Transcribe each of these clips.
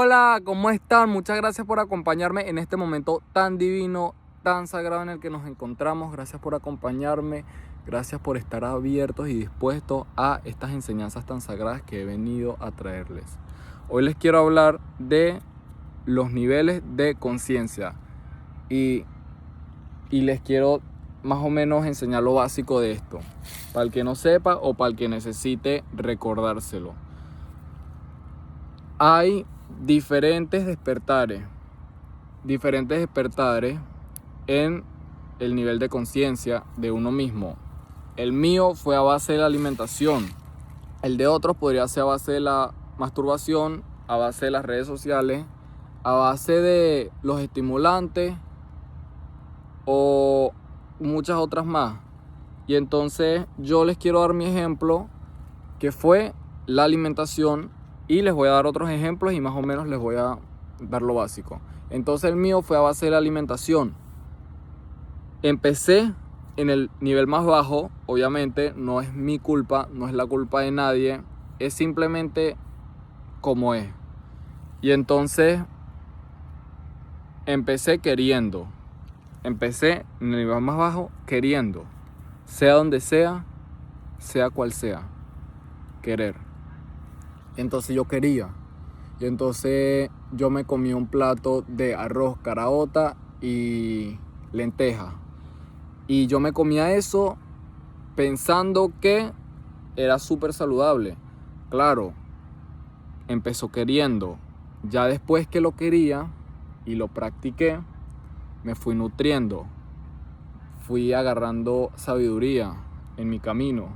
Hola, ¿cómo están? Muchas gracias por acompañarme en este momento tan divino, tan sagrado en el que nos encontramos. Gracias por acompañarme, gracias por estar abiertos y dispuestos a estas enseñanzas tan sagradas que he venido a traerles. Hoy les quiero hablar de los niveles de conciencia y les quiero más o menos enseñar lo básico de esto, para el que no sepa o para el que necesite recordárselo. Hay diferentes despertares en el nivel de conciencia de uno mismo. El mío fue a base de la alimentación. El de otros podría ser a base de la masturbación, a base de las redes sociales, a base de los estimulantes o muchas otras más. Y entonces yo les quiero dar mi ejemplo, que fue la alimentación, y les voy a dar otros ejemplos y más o menos les voy a dar lo básico. Entonces el mío fue a base de la alimentación. Empecé en el nivel más bajo, obviamente no es mi culpa, no es la culpa de nadie, es simplemente como es. Y entonces empecé en el nivel más bajo queriendo, sea donde sea cual sea, querer. Entonces yo quería. Y entonces yo me comí un plato de arroz, caraota y lenteja. Y yo me comía eso pensando que era súper saludable. Claro, empezó queriendo. Ya después que lo quería y lo practiqué, me fui nutriendo. Fui agarrando sabiduría en mi camino.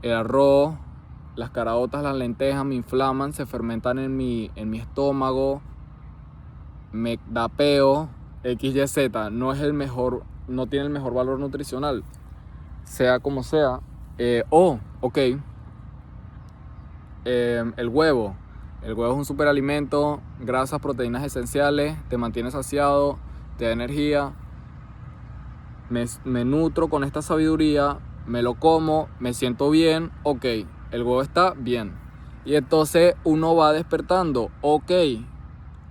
El arroz, las caraotas, las lentejas me inflaman, se fermentan en mi estómago, me da peo, XYZ, no tiene el mejor valor nutricional, sea como sea. El huevo es un superalimento, grasas, proteínas esenciales, te mantiene saciado, te da energía. Me nutro con esta sabiduría, me lo como, me siento bien, el huevo está bien. Y entonces uno va despertando,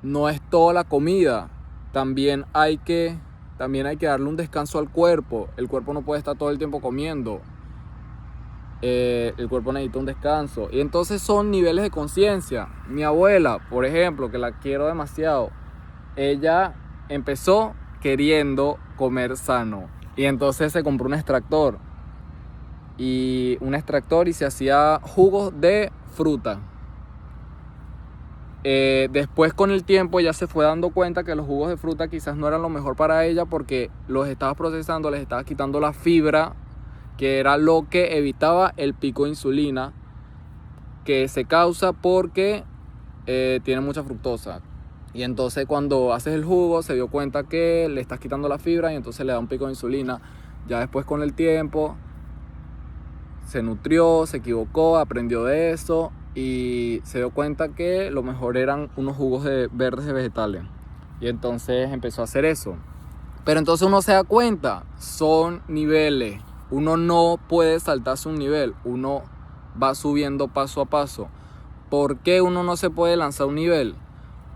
no es toda la comida, también hay que darle un descanso al cuerpo. El cuerpo no puede estar todo el tiempo comiendo, el cuerpo necesita un descanso. Y entonces son niveles de conciencia. Mi abuela, por ejemplo, que la quiero demasiado, ella empezó queriendo comer sano y entonces se compró un extractor y se hacía jugos de fruta. Después, con el tiempo, ella se fue dando cuenta que los jugos de fruta quizás no eran lo mejor para ella, porque los estaba procesando, les estaba quitando la fibra, que era lo que evitaba el pico de insulina que se causa porque tiene mucha fructosa. Y entonces cuando haces el jugo se dio cuenta que le estás quitando la fibra y entonces le da un pico de insulina. Ya después, con el tiempo, se nutrió, se equivocó, aprendió de eso y se dio cuenta que lo mejor eran unos jugos verdes de vegetales. Y entonces empezó a hacer eso. Pero entonces uno se da cuenta, son niveles. Uno no puede saltarse un nivel, uno va subiendo paso a paso. ¿Por qué uno no se puede lanzar un nivel?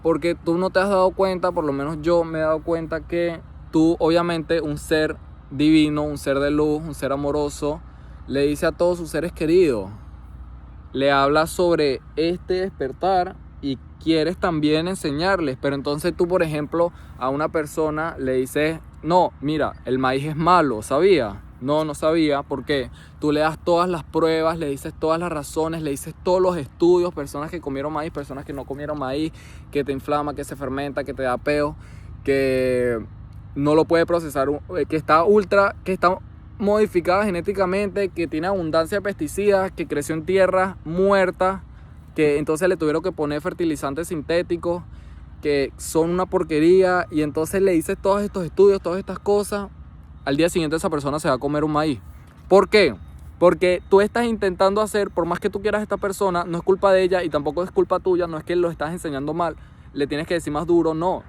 Porque tú no te has dado cuenta, por lo menos yo me he dado cuenta, que tú, obviamente, un ser divino, un ser de luz, un ser amoroso, le dice a todos sus seres queridos, le habla sobre este despertar y quieres también enseñarles. Pero entonces tú, por ejemplo, a una persona le dices, no, mira, el maíz es malo, ¿sabía? No sabía, porque tú le das todas las pruebas, le dices todas las razones, le dices todos los estudios, personas que comieron maíz, personas que no comieron maíz, que te inflama, que se fermenta, que te da peo, que no lo puede procesar, que está modificada genéticamente, que tiene abundancia de pesticidas, que creció en tierras muertas, que entonces le tuvieron que poner fertilizantes sintéticos, que son una porquería. Y entonces le dices todos estos estudios, todas estas cosas. Al día siguiente esa persona se va a comer un maíz. ¿Por qué? Porque tú estás intentando hacer, por más que tú quieras a esta persona, no es culpa de ella y tampoco es culpa tuya, no es que lo estás enseñando mal, le tienes que decir más duro, no.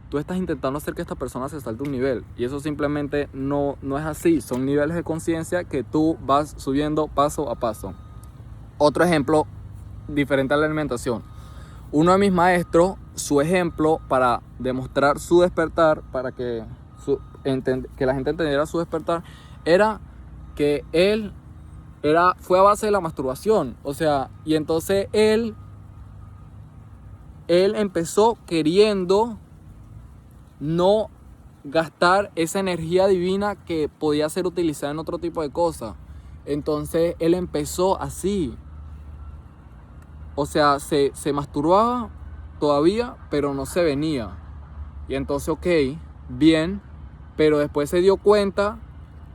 Tú estás intentando hacer que esta persona se salte un nivel y eso simplemente no es así. Son niveles de conciencia que tú vas subiendo paso a paso. Otro ejemplo diferente a la alimentación. uno de mis maestros, su ejemplo para demostrar su despertar, para que la gente entendiera su despertar, era que fue a base de la masturbación. O sea, y entonces él empezó queriendo no gastar esa energía divina que podía ser utilizada en otro tipo de cosas. Entonces él empezó así. O sea, se masturbaba todavía, pero no se venía. Y entonces, ok, bien, pero después se dio cuenta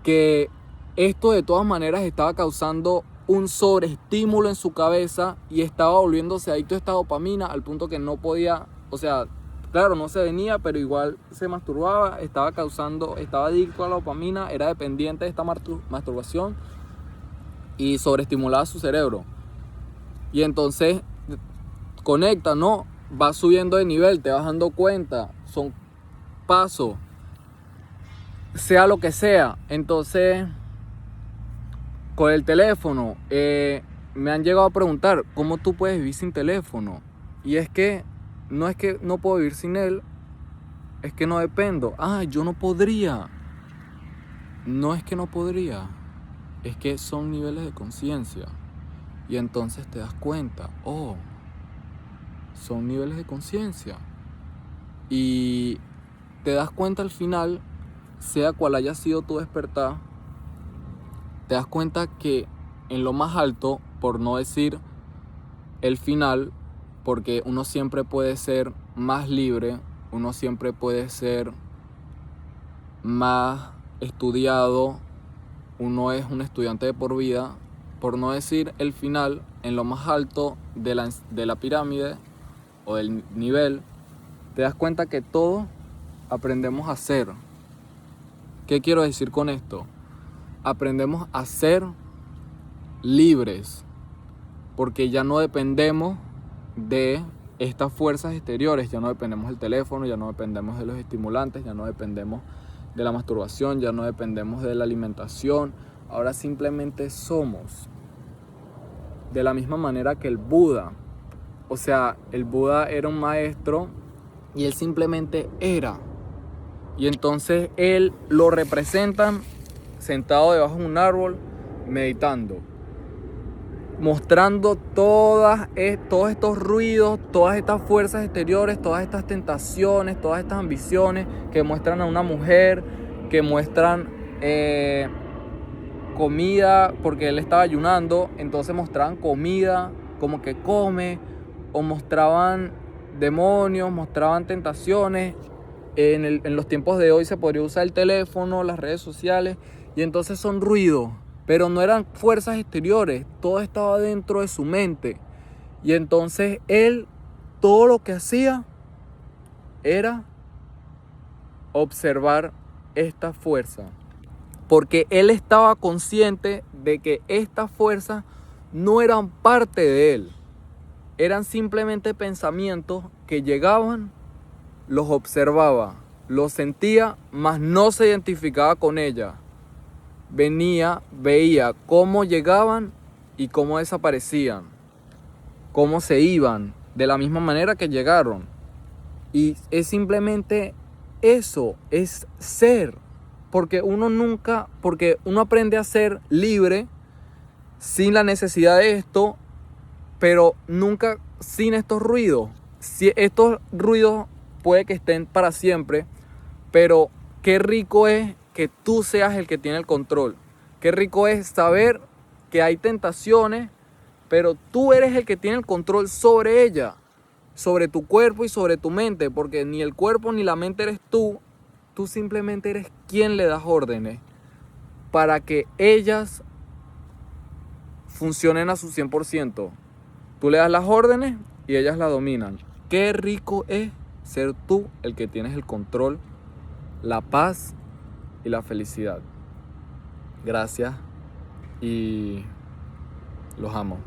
que esto de todas maneras estaba causando un sobreestímulo en su cabeza y estaba volviéndose adicto a esta dopamina al punto que no podía, o sea, claro, no se venía, pero igual se masturbaba, estaba adicto a la dopamina, era dependiente de esta masturbación y sobreestimulaba su cerebro. Y entonces conecta, ¿no? Va subiendo de nivel, te vas dando cuenta, son pasos, sea lo que sea. Entonces, con el teléfono, me han llegado a preguntar, ¿cómo tú puedes vivir sin teléfono? Y es que no puedo vivir sin él, es que no dependo. Yo no podría. No es que no podría, es que son niveles de conciencia. Y entonces te das cuenta, son niveles de conciencia. Y te das cuenta al final, sea cual haya sido tu despertar, te das cuenta que en lo más alto, por no decir el final, porque uno siempre puede ser más libre, uno siempre puede ser más estudiado, uno es un estudiante de por vida, por no decir el final, en lo más alto de la pirámide o del nivel, te das cuenta que todo aprendemos a ser. ¿Qué quiero decir con esto? Aprendemos a ser libres, porque ya no dependemos de estas fuerzas exteriores, ya no dependemos del teléfono, ya no dependemos de los estimulantes, ya no dependemos de la masturbación, ya no dependemos de la alimentación. Ahora simplemente somos. De la misma manera que el Buda. O sea, el Buda era un maestro y él simplemente era. Y entonces él lo representan sentado debajo de un árbol, meditando, mostrando todos estos ruidos, todas estas fuerzas exteriores, todas estas tentaciones, todas estas ambiciones que muestran a una mujer, que muestran comida, porque él estaba ayunando, entonces mostraban comida, como que come, o mostraban demonios, mostraban tentaciones. En los tiempos de hoy se podría usar el teléfono, las redes sociales, y entonces son ruidos, pero no eran fuerzas exteriores, todo estaba dentro de su mente. Y entonces él, todo lo que hacía era observar esta fuerza, porque él estaba consciente de que estas fuerzas no eran parte de él, eran simplemente pensamientos que llegaban, los observaba, los sentía, mas no se identificaba con ella. Venía, veía cómo llegaban y cómo desaparecían, cómo se iban, de la misma manera que llegaron. Y es simplemente eso, es ser. Porque uno aprende a ser libre sin la necesidad de esto, pero nunca sin estos ruidos. Si estos ruidos puede que estén para siempre, pero qué rico es que tú seas el que tiene el control. Qué rico es saber que hay tentaciones, pero tú eres el que tiene el control sobre ella, sobre tu cuerpo y sobre tu mente, porque ni el cuerpo ni la mente eres tú. Tú simplemente eres quien le das órdenes para que ellas funcionen a su 100%. Tú le das las órdenes y ellas las dominan. Qué rico es ser tú el que tienes el control, la paz y la felicidad. Gracias y los amo.